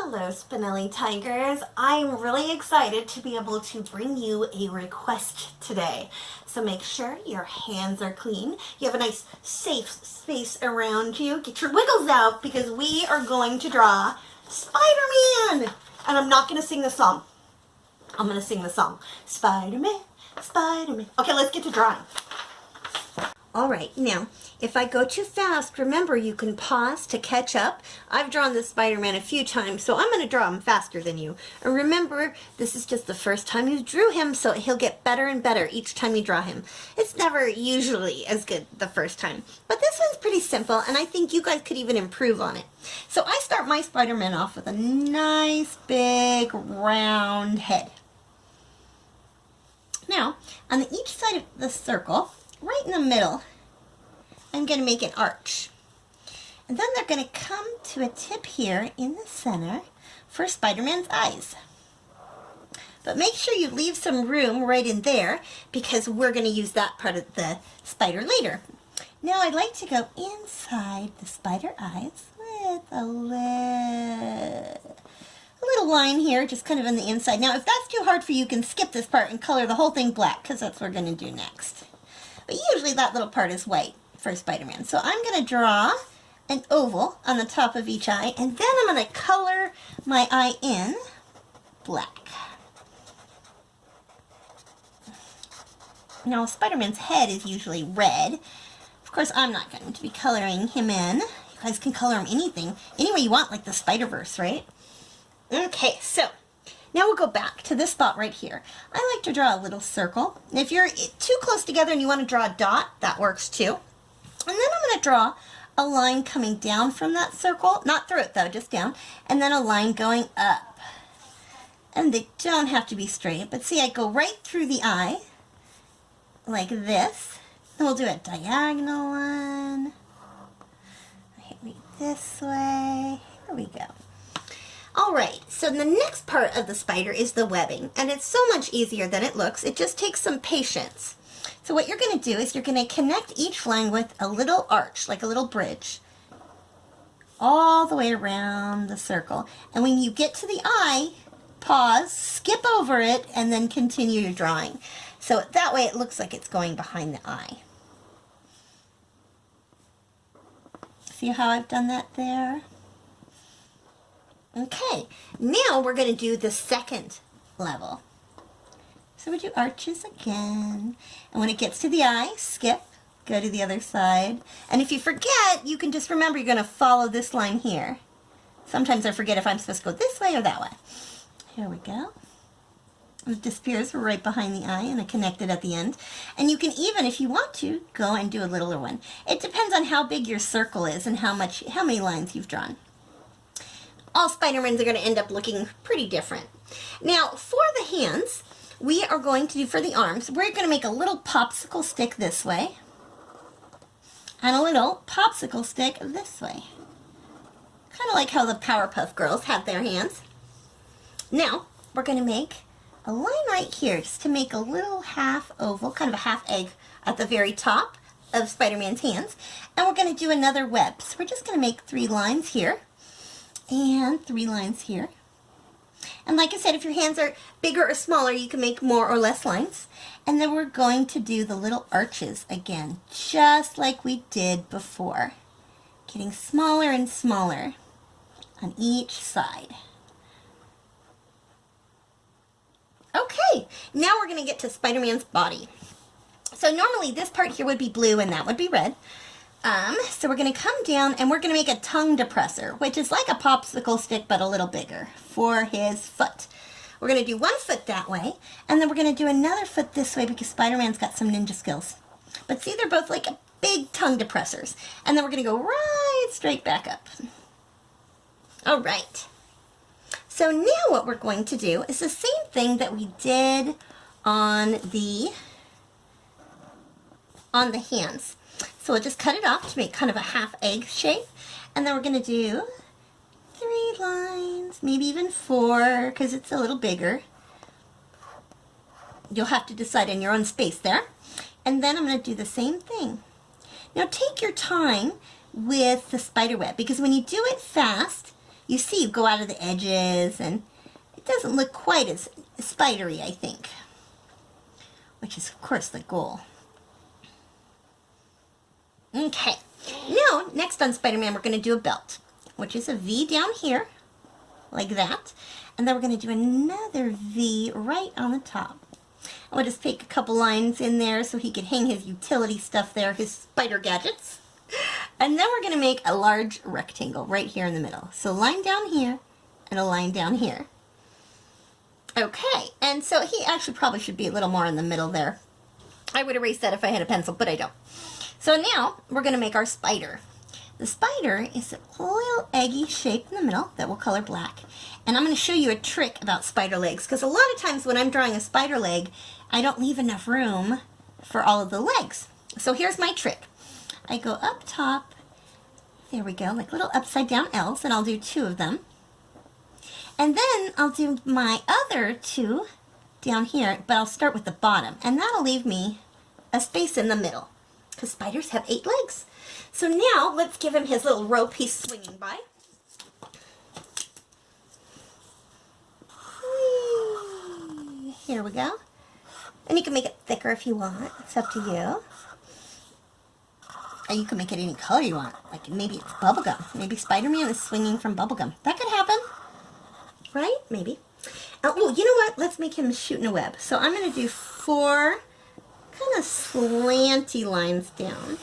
Hello, Spinelli Tigers. I'm really excited to be able to bring you a request today. So make sure your hands are clean. You have a nice safe space around you. Get your wiggles out because we are going to draw Spider-Man. And I'm not going to sing the song. I'm going to sing the song. Spider-Man, Spider-Man. Okay, let's get to drawing. All right, now, if I go too fast, remember you can pause to catch up. I've drawn this Spider-Man a few times, so I'm going to draw him faster than you. And remember, this is just the first time you drew him, so he'll get better and better each time you draw him. It's never usually as good the first time. But this one's pretty simple, and I think you guys could even improve on it. So I start my Spider-Man off with a nice, big, round head. Now, on each side of the circle, right in the middle, I'm going to make an arch. And then they're going to come to a tip here in the center for Spider-Man's eyes. But make sure you leave some room right in there because we're going to use that part of the spider later. Now I'd like to go inside the spider eyes with a little line here, just kind of on the inside. Now if that's too hard for you, you can skip this part and color the whole thing black because that's what we're going to do next. But usually that little part is white for Spider-Man. So I'm going to draw an oval on the top of each eye, and then I'm going to color my eye in black. Now Spider-Man's head is usually red. Of course, I'm not going to be coloring him in. You guys can color him anything, any way you want, like the Spider-Verse, right? Okay, so now we'll go back to this spot right here. I like to draw a little circle. And if you're too close together and you want to draw a dot, that works too. And then I'm going to draw a line coming down from that circle. Not through it though, just down. And then a line going up. And they don't have to be straight, but see, I go right through the eye, like this. Then we'll do a diagonal one. Hit me this way. Here we go. Alright, so the next part of the spider is the webbing, and it's so much easier than it looks. It just takes some patience. So what you're going to do is you're going to connect each line with a little arch, like a little bridge, all the way around the circle. And when you get to the eye, pause, skip over it, and then continue your drawing. So that way it looks like it's going behind the eye. See how I've done that there? Okay, now we're going to do the second level. So we do arches again. And when it gets to the eye, skip, go to the other side. And if you forget, you can just remember you're going to follow this line here. Sometimes I forget if I'm supposed to go this way or that way. Here we go. It disappears right behind the eye and I connect it at the end. And you can even, if you want to, go and do a littler one. It depends on how big your circle is and how many lines you've drawn. All Spider-Mans are going to end up looking pretty different. Now, for the hands, we are going to do, for the arms, we're going to make a little popsicle stick this way, and a little popsicle stick this way. Kind of like how the Powerpuff Girls have their hands. Now, we're going to make a line right here, just to make a little half oval, kind of a half egg at the very top of Spider-Man's hands. And we're going to do another web. So we're just going to make 3 lines here. And 3 lines here. And like I said, if your hands are bigger or smaller, you can make more or less lines. And then we're going to do the little arches again, just like we did before. Getting smaller and smaller on each side. Okay, now we're going to get to Spider-Man's body. So normally this part here would be blue and that would be red. So we're going to come down and we're going to make a tongue depressor, which is like a popsicle stick but a little bigger for his foot. We're going to do one foot that way, and then we're going to do another foot this way because Spider-Man's got some ninja skills. But see, they're both like big tongue depressors. And then we're going to go right straight back up. All right. So now what we're going to do is the same thing that we did on the hands. So we'll just cut it off to make kind of a half egg shape. And then we're going to do 3 lines, maybe even 4, because it's a little bigger. You'll have to decide in your own space there. And then I'm going to do the same thing. Now take your time with the spider web, because when you do it fast, you see you go out of the edges, and it doesn't look quite as spidery, I think, which is, of course, the goal. Okay, now, next on Spider-Man, we're going to do a belt, which is a V down here, like that, and then we're going to do another V right on the top. I'll just take a couple lines in there so he could hang his utility stuff there, his spider gadgets. And then we're going to make a large rectangle right here in the middle. So a line down here and a line down here. Okay, and so he actually probably should be a little more in the middle there. I would erase that if I had a pencil, but I don't. So now we're going to make our spider. The spider is a little eggy shape in the middle that we'll color black. And I'm going to show you a trick about spider legs, because a lot of times when I'm drawing a spider leg, I don't leave enough room for all of the legs. So here's my trick. I go up top, there we go, like little upside down L's, and I'll do 2 of them. And then I'll do my other 2 down here, but I'll start with the bottom, and that'll leave me a space in the middle, because spiders have 8 legs. So now let's give him his little rope he's swinging by. Whee! Here we go. And you can make it thicker if you want. It's up to you. Or you can make it any color you want. Like maybe it's bubblegum. Maybe Spider-Man is swinging from bubblegum. That could happen. Right? Maybe. Oh, you know what? Let's make him shooting a web. So I'm going to do 4 kind of slanty lines down.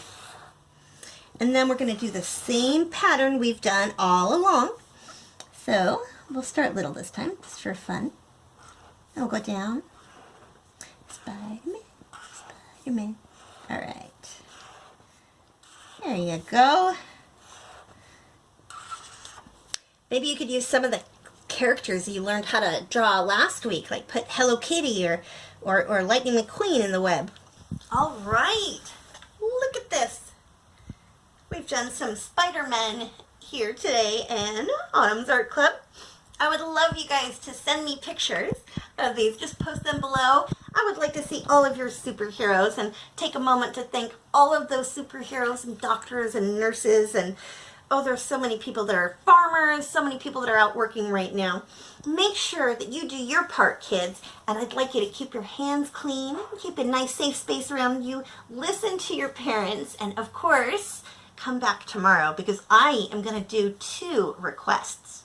And then we're going to do the same pattern we've done all along. So we'll start little this time, just for fun. And we'll go down. Spider-Man, Spider-Man. All right. There you go. Maybe you could use some of the characters you learned how to draw last week, like put Hello Kitty or Lightning McQueen in the web. All right. Look at this. We've done some Spider-Man here today in Autumn's Art Club. I would love you guys to send me pictures of these. Just post them below. I would like to see all of your superheroes and take a moment to thank all of those superheroes and doctors and nurses and oh, there's so many people that are farmers, so many people that are out working right now. Make sure that you do your part, kids, and I'd like you to keep your hands clean, keep a nice safe space around you, listen to your parents, and of course, come back tomorrow because I am going to do 2 requests.